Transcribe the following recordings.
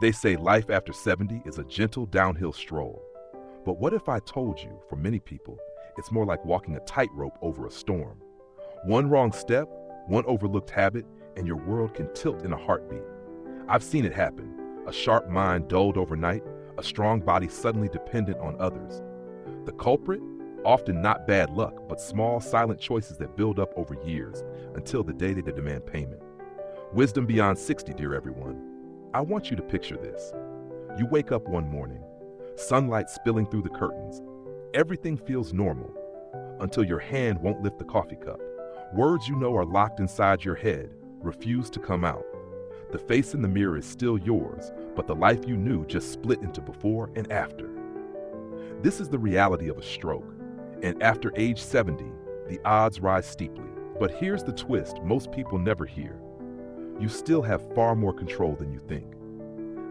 They say life after 70 is a gentle downhill stroll. But what if I told you, for many people, it's more like walking a tightrope over a storm? One wrong step, one overlooked habit, and your world can tilt in a heartbeat. I've seen it happen. A sharp mind dulled overnight, a strong body suddenly dependent on others. The culprit? Often not bad luck, but small, silent choices that build up over years until the day they demand payment. Wisdom beyond 60, dear everyone. I want you to picture this. You wake up one morning, sunlight spilling through the curtains. Everything feels normal until your hand won't lift the coffee cup. Words you know are locked inside your head refuse to come out. The face in the mirror is still yours, but the life you knew just split into before and after. This is the reality of a stroke, and after age 70, the odds rise steeply. But here's the twist most people never hear. You still have far more control than you think.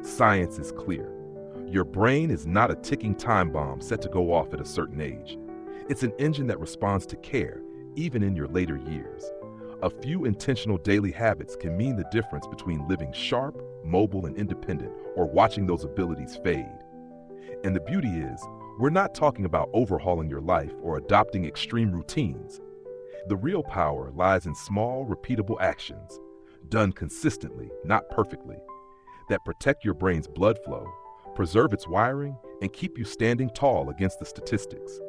Science is clear. Your brain is not a ticking time bomb set to go off at a certain age. It's an engine that responds to care, even in your later years. A few intentional daily habits can mean the difference between living sharp, mobile, and independent, or watching those abilities fade. And the beauty is, we're not talking about overhauling your life or adopting extreme routines. The real power lies in small, repeatable actions, done consistently, not perfectly, that protect your brain's blood flow, preserve its wiring, and keep you standing tall against the statistics.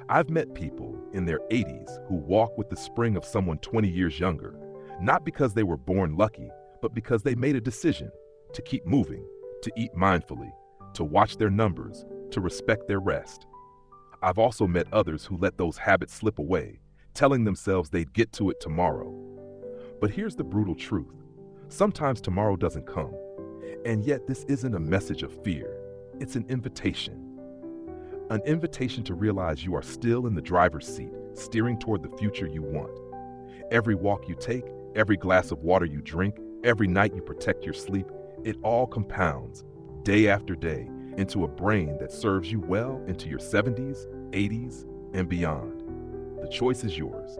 I've met people in their 80s who walk with the spring of someone 20 years younger, not because they were born lucky, but because they made a decision to keep moving, to eat mindfully, to watch their numbers, to respect their rest. I've also met others who let those habits slip away, telling themselves they'd get to it tomorrow. But here's the brutal truth. Sometimes tomorrow doesn't come. And yet this isn't a message of fear. It's an invitation. An invitation to realize you are still in the driver's seat, steering toward the future you want. Every walk you take, every glass of water you drink, every night you protect your sleep, it all compounds, day after day, into a brain that serves you well into your 70s, 80s, and beyond. The choice is yours.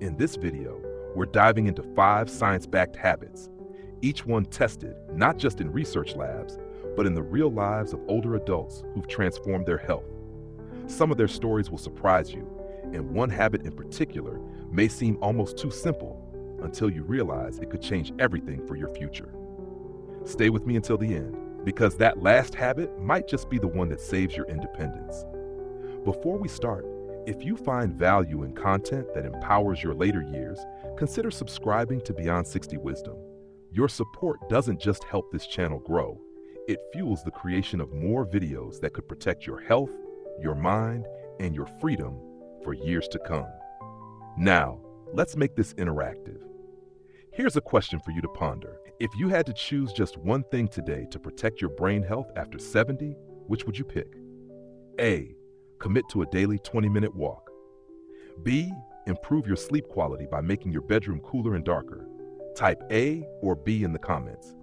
In this video, we're diving into 5 science-backed habits, each one tested not just in research labs, but in the real lives of older adults who've transformed their health. Some of their stories will surprise you, and one habit in particular may seem almost too simple until you realize it could change everything for your future. Stay with me until the end, because that last habit might just be the one that saves your independence. Before we start, if you find value in content that empowers your later years, consider subscribing to Beyond 60 Wisdom. Your support doesn't just help this channel grow, it fuels the creation of more videos that could protect your health, your mind, and your freedom for years to come. Now, let's make this interactive. Here's a question for you to ponder. If you had to choose just one thing today to protect your brain health after 70, which would you pick? A. Commit to a daily 20-minute walk. B. Improve your sleep quality by making your bedroom cooler and darker. Type A or B in the comments.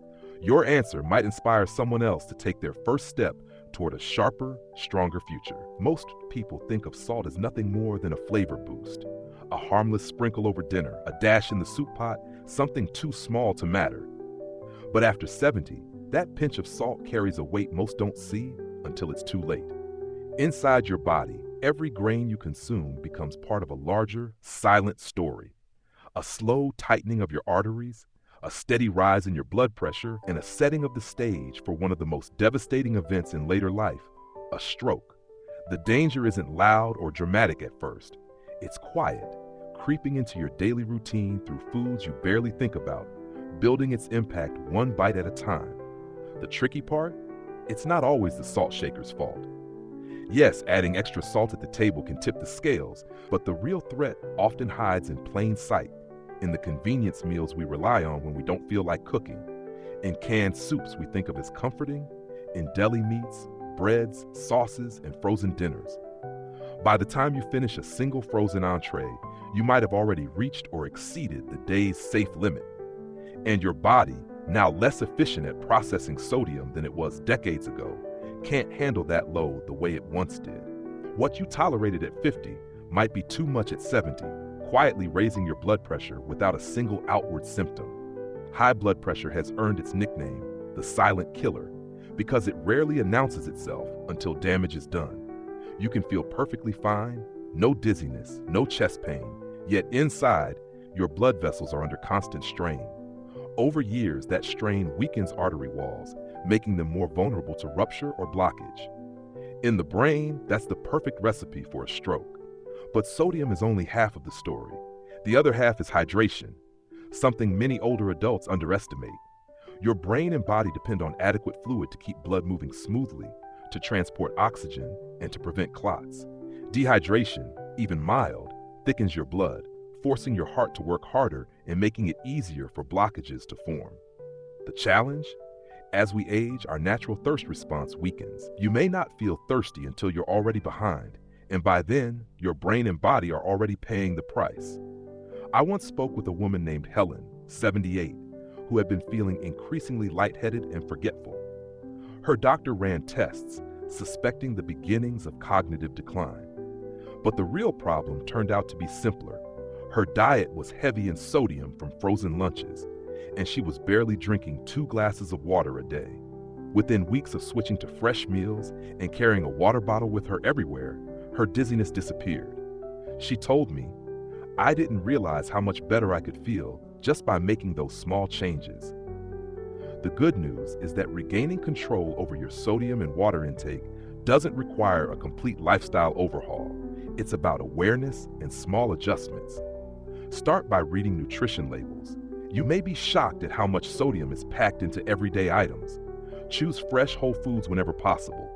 Your answer might inspire someone else to take their first step toward a sharper, stronger future. Most people think of salt as nothing more than a flavor boost, a harmless sprinkle over dinner, a dash in the soup pot, something too small to matter. But after 70, that pinch of salt carries a weight most don't see until it's too late. Inside your body, every grain you consume becomes part of a larger, silent story. A slow tightening of your arteries, a steady rise in your blood pressure, and a setting of the stage for one of the most devastating events in later life, a stroke. The danger isn't loud or dramatic at first. It's quiet, creeping into your daily routine through foods you barely think about, building its impact one bite at a time. The tricky part? It's not always the salt shaker's fault. Yes, adding extra salt at the table can tip the scales, but the real threat often hides in plain sight, in the convenience meals we rely on when we don't feel like cooking, in canned soups we think of as comforting, in deli meats, breads, sauces, and frozen dinners. By the time you finish a single frozen entree, you might have already reached or exceeded the day's safe limit. And your body, now less efficient at processing sodium than it was decades ago, can't handle that load the way it once did. What you tolerated at 50 might be too much at 70, quietly raising your blood pressure without a single outward symptom. High blood pressure has earned its nickname, the silent killer, because it rarely announces itself until damage is done. You can feel perfectly fine, no dizziness, no chest pain, yet inside, your blood vessels are under constant strain. Over years, that strain weakens artery walls, making them more vulnerable to rupture or blockage. In the brain, that's the perfect recipe for a stroke. But sodium is only half of the story. The other half is hydration, something many older adults underestimate. Your brain and body depend on adequate fluid to keep blood moving smoothly, to transport oxygen, and to prevent clots. Dehydration, even mild, thickens your blood, forcing your heart to work harder and making it easier for blockages to form. The challenge? As we age, our natural thirst response weakens. You may not feel thirsty until you're already behind, and by then, your brain and body are already paying the price. I once spoke with a woman named Helen, 78, who had been feeling increasingly lightheaded and forgetful. Her doctor ran tests, suspecting the beginnings of cognitive decline. But the real problem turned out to be simpler. Her diet was heavy in sodium from frozen lunches, and she was barely drinking 2 glasses of water a day. Within weeks of switching to fresh meals and carrying a water bottle with her everywhere, her dizziness disappeared. She told me, "I didn't realize how much better I could feel just by making those small changes." The good news is that regaining control over your sodium and water intake doesn't require a complete lifestyle overhaul. It's about awareness and small adjustments. Start by reading nutrition labels. You may be shocked at how much sodium is packed into everyday items. Choose fresh whole foods whenever possible.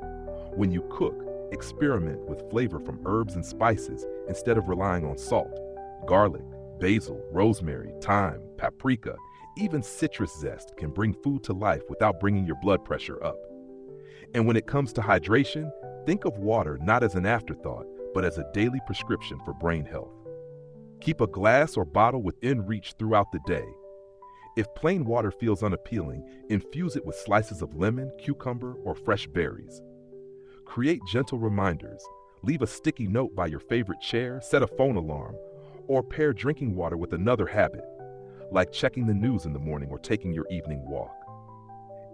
When you cook, experiment with flavor from herbs and spices instead of relying on salt. Garlic, basil, rosemary, thyme, paprika, even citrus zest can bring food to life without bringing your blood pressure up. And when it comes to hydration, think of water not as an afterthought, but as a daily prescription for brain health. Keep a glass or bottle within reach throughout the day. If plain water feels unappealing, infuse it with slices of lemon, cucumber, or fresh berries. Create gentle reminders. Leave a sticky note by your favorite chair, set a phone alarm, or pair drinking water with another habit, like checking the news in the morning or taking your evening walk.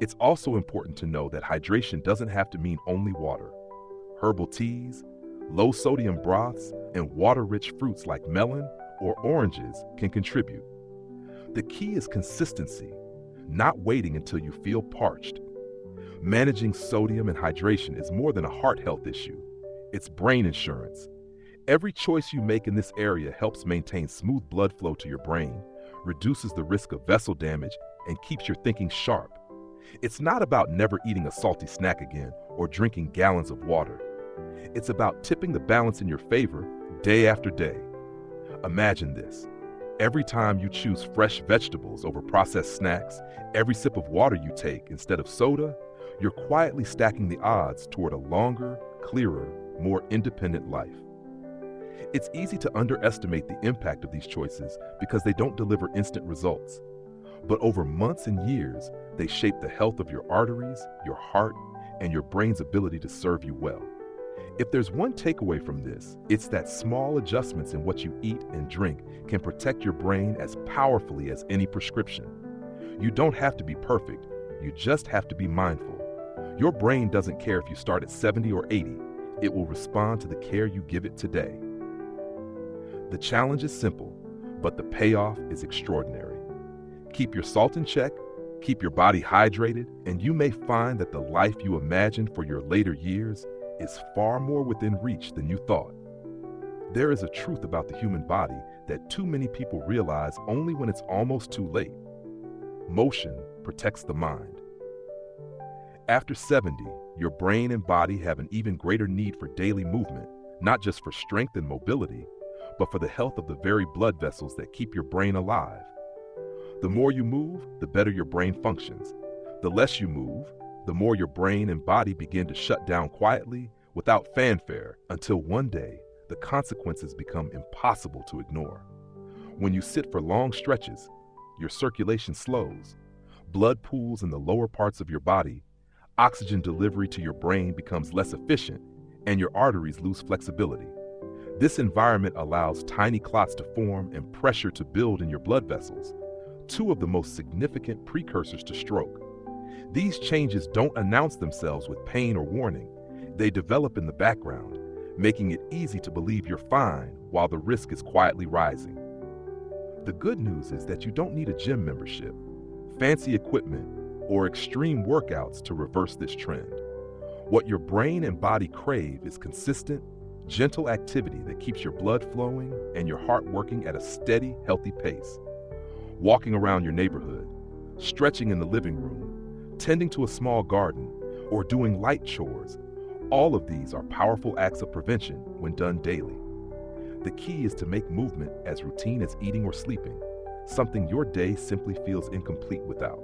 It's also important to know that hydration doesn't have to mean only water. Herbal teas, low-sodium broths, and water-rich fruits like melon or oranges can contribute. The key is consistency, not waiting until you feel parched. Managing sodium and hydration is more than a heart health issue. It's brain insurance. Every choice you make in this area helps maintain smooth blood flow to your brain, reduces the risk of vessel damage, and keeps your thinking sharp. It's not about never eating a salty snack again or drinking gallons of water. It's about tipping the balance in your favor day after day. Imagine this. Every time you choose fresh vegetables over processed snacks, every sip of water you take instead of soda, you're quietly stacking the odds toward a longer, clearer, more independent life. It's easy to underestimate the impact of these choices because they don't deliver instant results. But over months and years, they shape the health of your arteries, your heart, and your brain's ability to serve you well. If there's one takeaway from this, it's that small adjustments in what you eat and drink can protect your brain as powerfully as any prescription. You don't have to be perfect, you just have to be mindful. Your brain doesn't care if you start at 70 or 80, it will respond to the care you give it today. The challenge is simple, but the payoff is extraordinary. Keep your salt in check, keep your body hydrated, and you may find that the life you imagined for your later years is far more within reach than you thought. There is a truth about the human body that too many people realize only when it's almost too late. Motion protects the mind. After 70, your brain and body have an even greater need for daily movement, not just for strength and mobility, but for the health of the very blood vessels that keep your brain alive. The more you move, the better your brain functions. The less you move, the more your brain and body begin to shut down quietly without fanfare until one day the consequences become impossible to ignore. When you sit for long stretches, your circulation slows, blood pools in the lower parts of your body, oxygen delivery to your brain becomes less efficient, and your arteries lose flexibility. This environment allows tiny clots to form and pressure to build in your blood vessels, two of the most significant precursors to stroke. These changes don't announce themselves with pain or warning. They develop in the background, making it easy to believe you're fine while the risk is quietly rising. The good news is that you don't need a gym membership, fancy equipment, or extreme workouts to reverse this trend. What your brain and body crave is consistent, gentle activity that keeps your blood flowing and your heart working at a steady, healthy pace. Walking around your neighborhood, stretching in the living room, tending to a small garden, or doing light chores, all of these are powerful acts of prevention when done daily. The key is to make movement as routine as eating or sleeping, something your day simply feels incomplete without.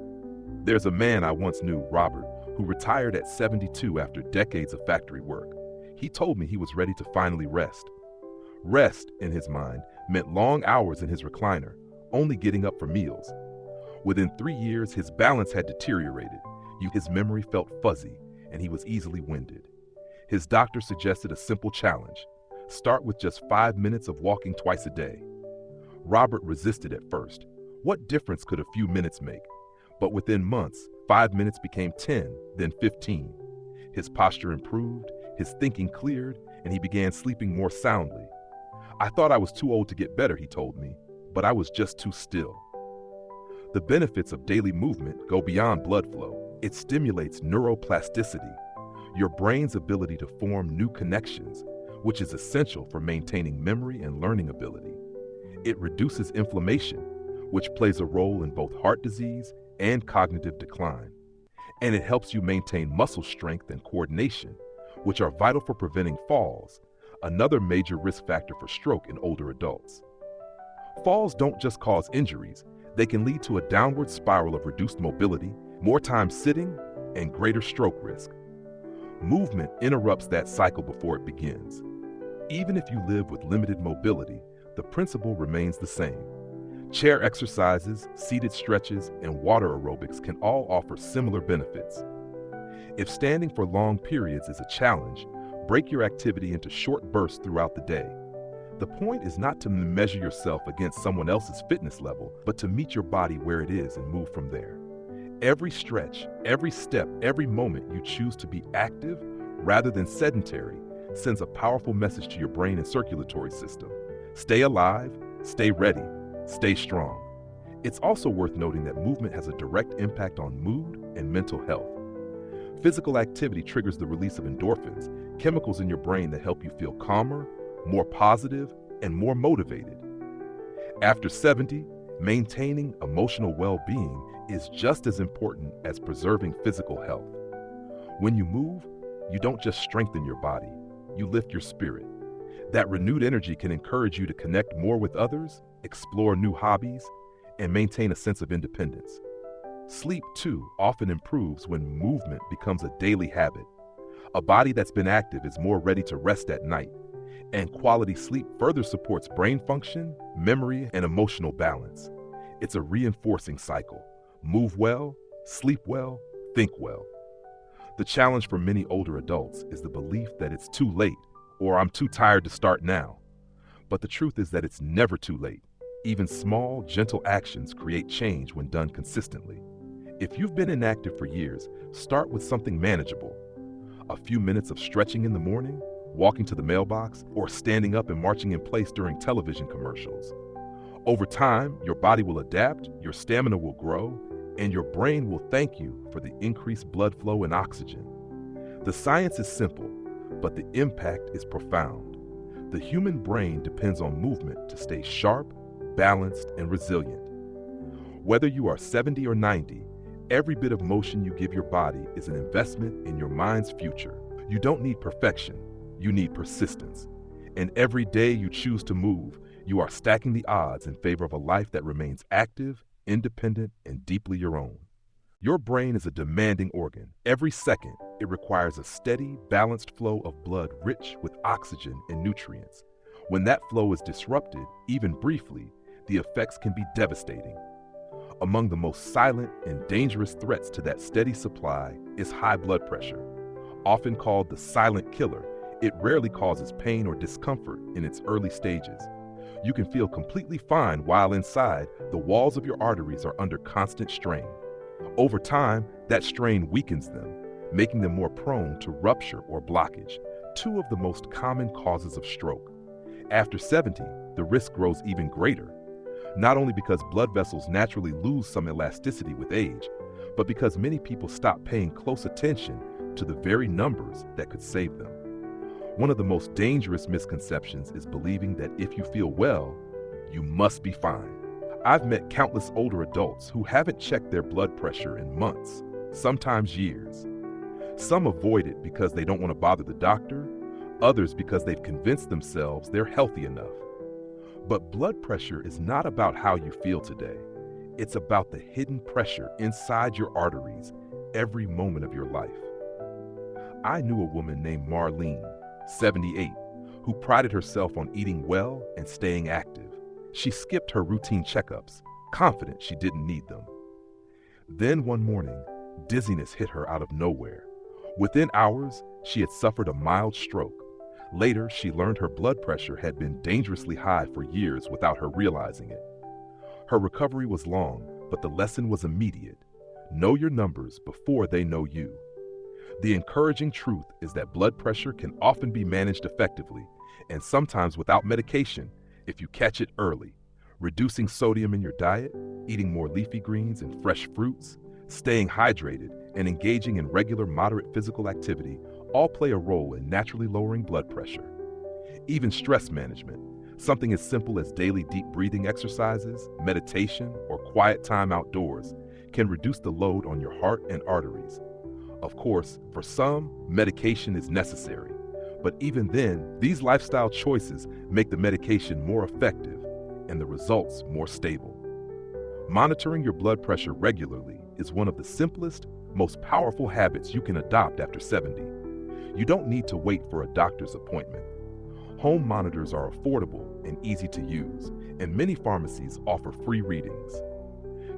There's a man I once knew, Robert, who retired at 72 after decades of factory work. He told me he was ready to finally rest. Rest, in his mind, meant long hours in his recliner, only getting up for meals. Within 3 years, his balance had deteriorated. His memory felt fuzzy, and he was easily winded. His doctor suggested a simple challenge. Start with just 5 minutes of walking twice a day. Robert resisted at first. What difference could a few minutes make? But within months, 5 minutes became 10, then 15. His posture improved, his thinking cleared, and he began sleeping more soundly. I thought I was too old to get better, he told me, but I was just too still. The benefits of daily movement go beyond blood flow. It stimulates neuroplasticity, your brain's ability to form new connections, which is essential for maintaining memory and learning ability. It reduces inflammation, which plays a role in both heart disease and cognitive decline. And it helps you maintain muscle strength and coordination, which are vital for preventing falls, another major risk factor for stroke in older adults. Falls don't just cause injuries, they can lead to a downward spiral of reduced mobility, more time sitting, and greater stroke risk. Movement interrupts that cycle before it begins. Even if you live with limited mobility, the principle remains the same. Chair exercises, seated stretches, and water aerobics can all offer similar benefits. If standing for long periods is a challenge, break your activity into short bursts throughout the day. The point is not to measure yourself against someone else's fitness level, but to meet your body where it is and move from there. Every stretch, every step, every moment you choose to be active rather than sedentary sends a powerful message to your brain and circulatory system. Stay alive, stay ready, stay strong. It's also worth noting that movement has a direct impact on mood and mental health. Physical activity triggers the release of endorphins, chemicals in your brain that help you feel calmer, more positive, and more motivated. After 70, maintaining emotional well-being is just as important as preserving physical health. When you move, you don't just strengthen your body, you lift your spirit. That renewed energy can encourage you to connect more with others, explore new hobbies, and maintain a sense of independence. Sleep, too, often improves when movement becomes a daily habit. A body that's been active is more ready to rest at night, and quality sleep further supports brain function, memory, and emotional balance. It's a reinforcing cycle. Move well, sleep well, think well. The challenge for many older adults is the belief that it's too late, or I'm too tired to start now. But the truth is that it's never too late. Even small, gentle actions create change when done consistently. If you've been inactive for years, start with something manageable. A few minutes of stretching in the morning, walking to the mailbox, or standing up and marching in place during television commercials. Over time, your body will adapt, your stamina will grow, and your brain will thank you for the increased blood flow and oxygen. The science is simple, but the impact is profound. The human brain depends on movement to stay sharp, balanced, and resilient. Whether you are 70 or 90, every bit of motion you give your body is an investment in your mind's future. You don't need perfection, you need persistence. And every day you choose to move, you are stacking the odds in favor of a life that remains active, independent, and deeply your own. Your brain is a demanding organ. Every second, it requires a steady, balanced flow of blood rich with oxygen and nutrients. When that flow is disrupted, even briefly, the effects can be devastating. Among the most silent and dangerous threats to that steady supply is high blood pressure. Often called the silent killer, It rarely causes pain or discomfort in its early stages. You can feel completely fine while inside, the walls of your arteries are under constant strain. Over time, that strain weakens them, making them more prone to rupture or blockage, two of the most common causes of stroke. After 70, the risk grows even greater, not only because blood vessels naturally lose some elasticity with age, but because many people stop paying close attention to the very numbers that could save them. One of the most dangerous misconceptions is believing that if you feel well, you must be fine. I've met countless older adults who haven't checked their blood pressure in months, sometimes years. Some avoid it because they don't want to bother the doctor, others because they've convinced themselves they're healthy enough. But blood pressure is not about how you feel today. It's about the hidden pressure inside your arteries every moment of your life. I knew a woman named Marlene, 78, who prided herself on eating well and staying active. She skipped her routine checkups, confident she didn't need them. Then one morning, dizziness hit her out of nowhere. Within hours, she had suffered a mild stroke. Later, she learned her blood pressure had been dangerously high for years without her realizing it. Her recovery was long, but the lesson was immediate. Know your numbers before they know you. The encouraging truth is that blood pressure can often be managed effectively, and sometimes without medication, if you catch it early. Reducing sodium in your diet, eating more leafy greens and fresh fruits, staying hydrated, and engaging in regular moderate physical activity all play a role in naturally lowering blood pressure. Even stress management, something as simple as daily deep breathing exercises, meditation, or quiet time outdoors, can reduce the load on your heart and arteries. Of course, for some, medication is necessary, but even then, these lifestyle choices make the medication more effective and the results more stable. Monitoring your blood pressure regularly is one of the simplest, most powerful habits you can adopt after 70. You don't need to wait for a doctor's appointment. Home monitors are affordable and easy to use, and many pharmacies offer free readings.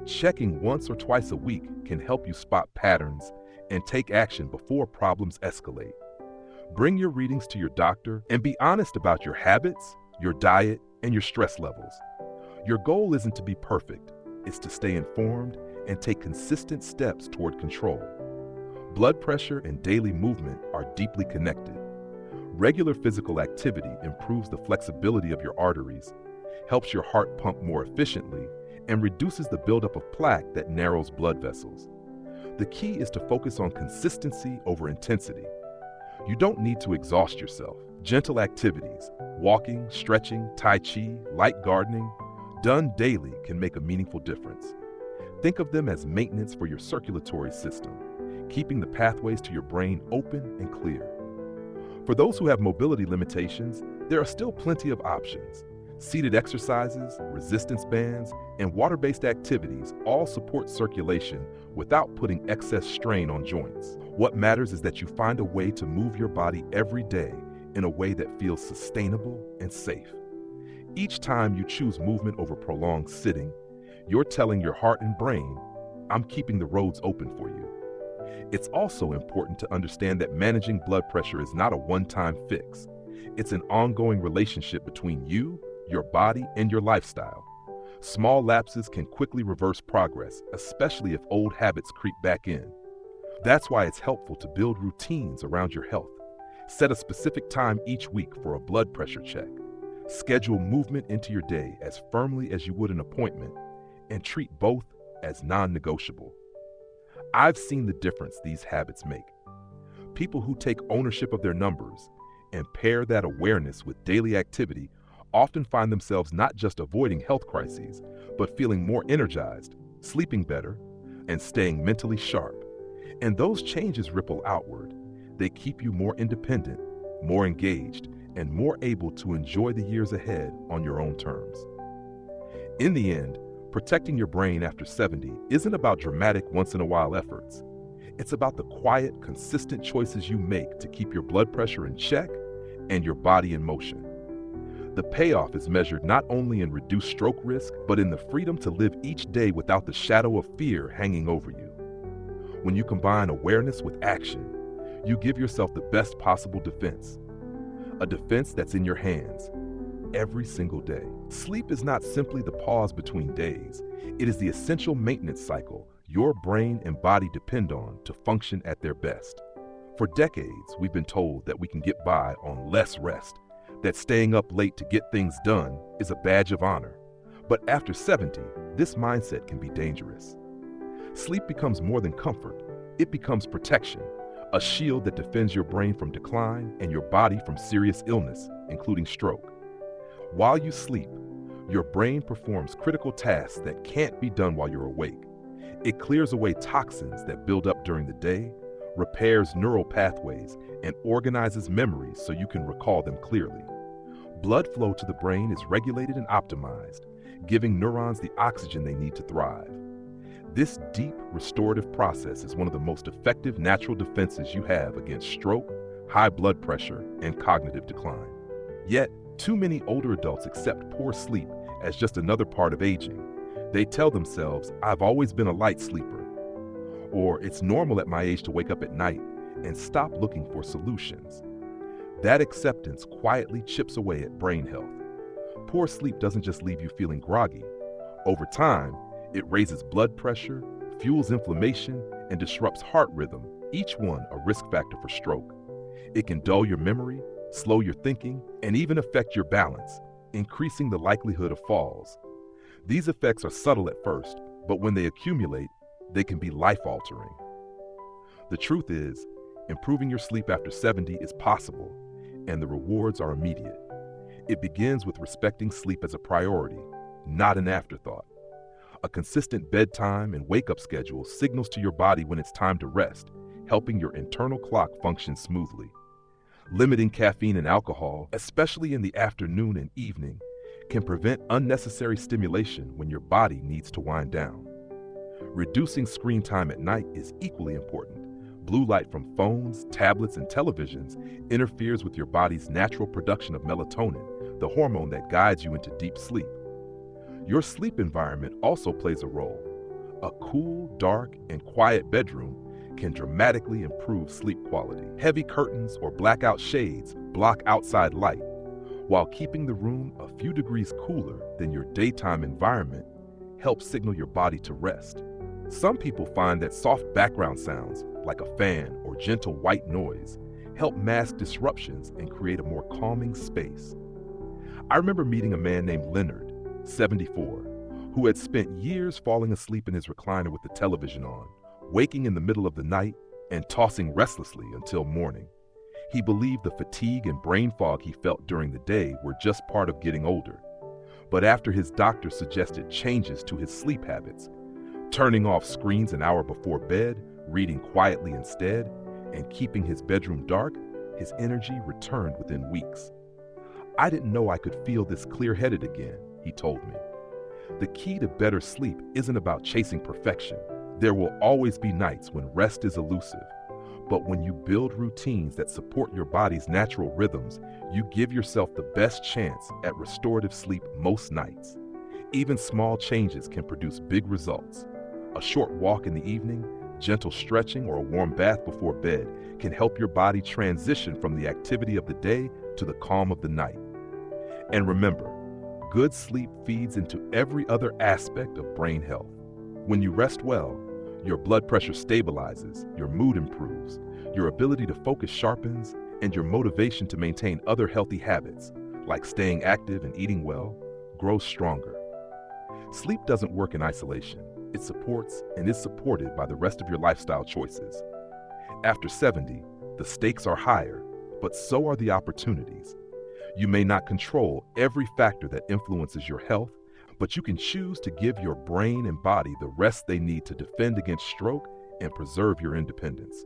Checking once or twice a week can help you spot patterns and take action before problems escalate. Bring your readings to your doctor and be honest about your habits, your diet, and your stress levels. Your goal isn't to be perfect, it's to stay informed and take consistent steps toward control. Blood pressure and daily movement are deeply connected. Regular physical activity improves the flexibility of your arteries, helps your heart pump more efficiently, and reduces the buildup of plaque that narrows blood vessels. The key is to focus on consistency over intensity. You don't need to exhaust yourself. Gentle activities, walking, stretching, tai chi, light gardening, done daily can make a meaningful difference. Think of them as maintenance for your circulatory system, keeping the pathways to your brain open and clear. For those who have mobility limitations, there are still plenty of options. Seated exercises, resistance bands, and water-based activities all support circulation without putting excess strain on joints. What matters is that you find a way to move your body every day in a way that feels sustainable and safe. Each time you choose movement over prolonged sitting, you're telling your heart and brain, I'm keeping the roads open for you. It's also important to understand that managing blood pressure is not a one-time fix. It's an ongoing relationship between you, your body, and your lifestyle. Small lapses can quickly reverse progress, especially if old habits creep back in. That's why it's helpful to build routines around your health. Set a specific time each week for a blood pressure check. Schedule movement into your day as firmly as you would an appointment, and treat both as non-negotiable. I've seen the difference these habits make. People who take ownership of their numbers and pair that awareness with daily activity often find themselves not just avoiding health crises, but feeling more energized, sleeping better, and staying mentally sharp. And those changes ripple outward. They keep you more independent, more engaged, and more able to enjoy the years ahead on your own terms. In the end, protecting your brain after 70 isn't about dramatic once-in-a-while efforts. It's about the quiet, consistent choices you make to keep your blood pressure in check and your body in motion. The payoff is measured not only in reduced stroke risk, but in the freedom to live each day without the shadow of fear hanging over you. When you combine awareness with action, you give yourself the best possible defense, a defense that's in your hands every single day. Sleep is not simply the pause between days. It is the essential maintenance cycle your brain and body depend on to function at their best. For decades, we've been told that we can get by on less rest, that staying up late to get things done is a badge of honor. But after 70, this mindset can be dangerous. Sleep becomes more than comfort. It becomes protection, a shield that defends your brain from decline and your body from serious illness, including stroke. While you sleep, your brain performs critical tasks that can't be done while you're awake. It clears away toxins that build up during the day, repairs neural pathways, and organizes memories so you can recall them clearly. Blood flow to the brain is regulated and optimized, giving neurons the oxygen they need to thrive. This deep, restorative process is one of the most effective natural defenses you have against stroke, high blood pressure, and cognitive decline. Yet, too many older adults accept poor sleep as just another part of aging. They tell themselves, "I've always been a light sleeper," or "It's normal at my age to wake up at night," and stop looking for solutions. That acceptance quietly chips away at brain health. Poor sleep doesn't just leave you feeling groggy. Over time, it raises blood pressure, fuels inflammation, and disrupts heart rhythm, each one a risk factor for stroke. It can dull your memory, slow your thinking, and even affect your balance, increasing the likelihood of falls. These effects are subtle at first, but when they accumulate, they can be life-altering. The truth is, improving your sleep after 70 is possible, and the rewards are immediate. It begins with respecting sleep as a priority, not an afterthought. A consistent bedtime and wake-up schedule signals to your body when it's time to rest, helping your internal clock function smoothly. Limiting caffeine and alcohol, especially in the afternoon and evening, can prevent unnecessary stimulation when your body needs to wind down. Reducing screen time at night is equally important. Blue light from phones, tablets, and televisions interferes with your body's natural production of melatonin, the hormone that guides you into deep sleep. Your sleep environment also plays a role. A cool, dark, and quiet bedroom can dramatically improve sleep quality. Heavy curtains or blackout shades block outside light, while keeping the room a few degrees cooler than your daytime environment helps signal your body to rest. Some people find that soft background sounds, like a fan or gentle white noise, help mask disruptions and create a more calming space. I remember meeting a man named Leonard, 74, who had spent years falling asleep in his recliner with the television on, waking in the middle of the night and tossing restlessly until morning. He believed the fatigue and brain fog he felt during the day were just part of getting older. But after his doctor suggested changes to his sleep habits, turning off screens an hour before bed, reading quietly instead, and keeping his bedroom dark, his energy returned within weeks. "I didn't know I could feel this clear-headed again," he told me. The key to better sleep isn't about chasing perfection. There will always be nights when rest is elusive. But when you build routines that support your body's natural rhythms, you give yourself the best chance at restorative sleep most nights. Even small changes can produce big results. A short walk in the evening, gentle stretching, or a warm bath before bed can help your body transition from the activity of the day to the calm of the night. And remember, good sleep feeds into every other aspect of brain health. When you rest well, your blood pressure stabilizes, your mood improves, your ability to focus sharpens, and your motivation to maintain other healthy habits, like staying active and eating well, grows stronger. Sleep doesn't work in isolation. It supports and is supported by the rest of your lifestyle choices. After 70, the stakes are higher, but so are the opportunities. You may not control every factor that influences your health, but you can choose to give your brain and body the rest they need to defend against stroke and preserve your independence.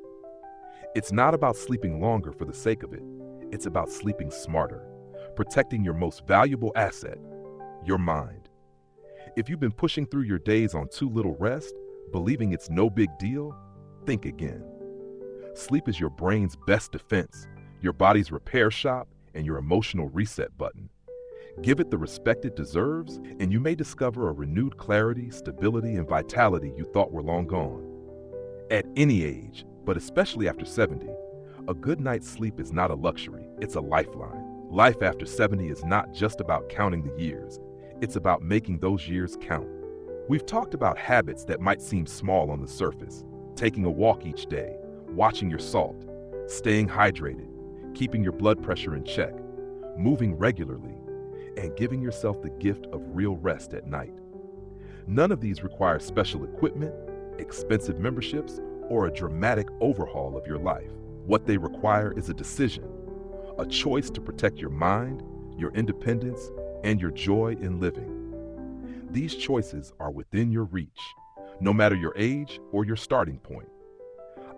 It's not about sleeping longer for the sake of it. It's about sleeping smarter, protecting your most valuable asset, your mind. If you've been pushing through your days on too little rest, believing it's no big deal, think again. Sleep is your brain's best defense, your body's repair shop, and your emotional reset button. Give it the respect it deserves, and you may discover a renewed clarity, stability, and vitality you thought were long gone. At any age, but especially after 70, A good night's sleep is not a luxury, it's a lifeline. Life after 70 is not just about counting the years, it's about making those years count. We've talked about habits that might seem small on the surface: taking a walk each day, watching your salt, staying hydrated, keeping your blood pressure in check, moving regularly, and giving yourself the gift of real rest at night. None of these require special equipment, expensive memberships, or a dramatic overhaul of your life. What they require is a decision, a choice to protect your mind, your independence, and your joy in living. These choices are within your reach, no matter your age or your starting point.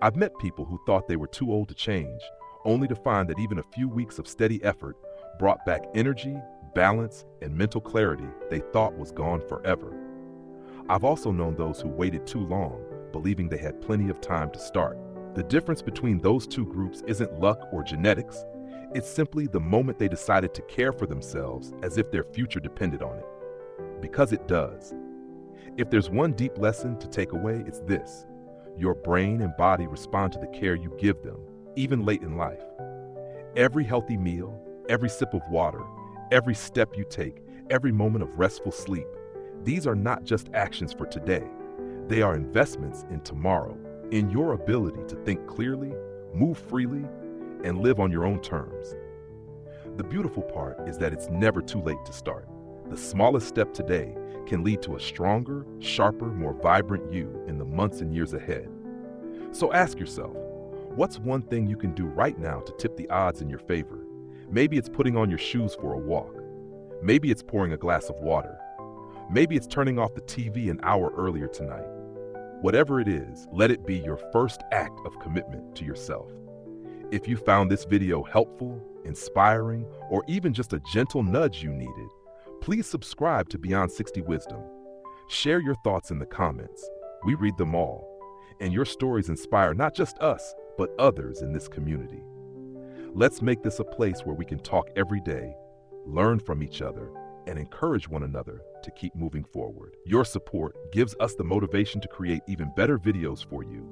I've met people who thought they were too old to change, only to find that even a few weeks of steady effort brought back energy, balance, and mental clarity they thought was gone forever. I've also known those who waited too long, believing they had plenty of time to start. The difference between those two groups isn't luck or genetics, it's simply the moment they decided to care for themselves as if their future depended on it. Because it does. If there's one deep lesson to take away, it's this: your brain and body respond to the care you give them, even late in life. Every healthy meal, every sip of water, every step you take, every moment of restful sleep, these are not just actions for today. They are investments in tomorrow, in your ability to think clearly, move freely, and live on your own terms. The beautiful part is that it's never too late to start. The smallest step today can lead to a stronger, sharper, more vibrant you in the months and years ahead. So ask yourself, what's one thing you can do right now to tip the odds in your favor? Maybe it's putting on your shoes for a walk. Maybe it's pouring a glass of water. Maybe it's turning off the TV an hour earlier tonight. Whatever it is, let it be your first act of commitment to yourself. If you found this video helpful, inspiring, or even just a gentle nudge you needed, please subscribe to Beyond 60 Wisdom. Share your thoughts in the comments. We read them all, and your stories inspire not just us, but others in this community. Let's make this a place where we can talk every day, learn from each other, and encourage one another to keep moving forward. Your support gives us the motivation to create even better videos for you,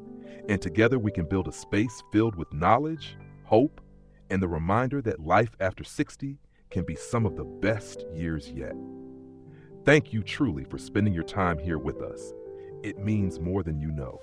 and together we can build a space filled with knowledge, hope, and the reminder that life after 60 can be some of the best years yet. Thank you truly for spending your time here with us. It means more than you know.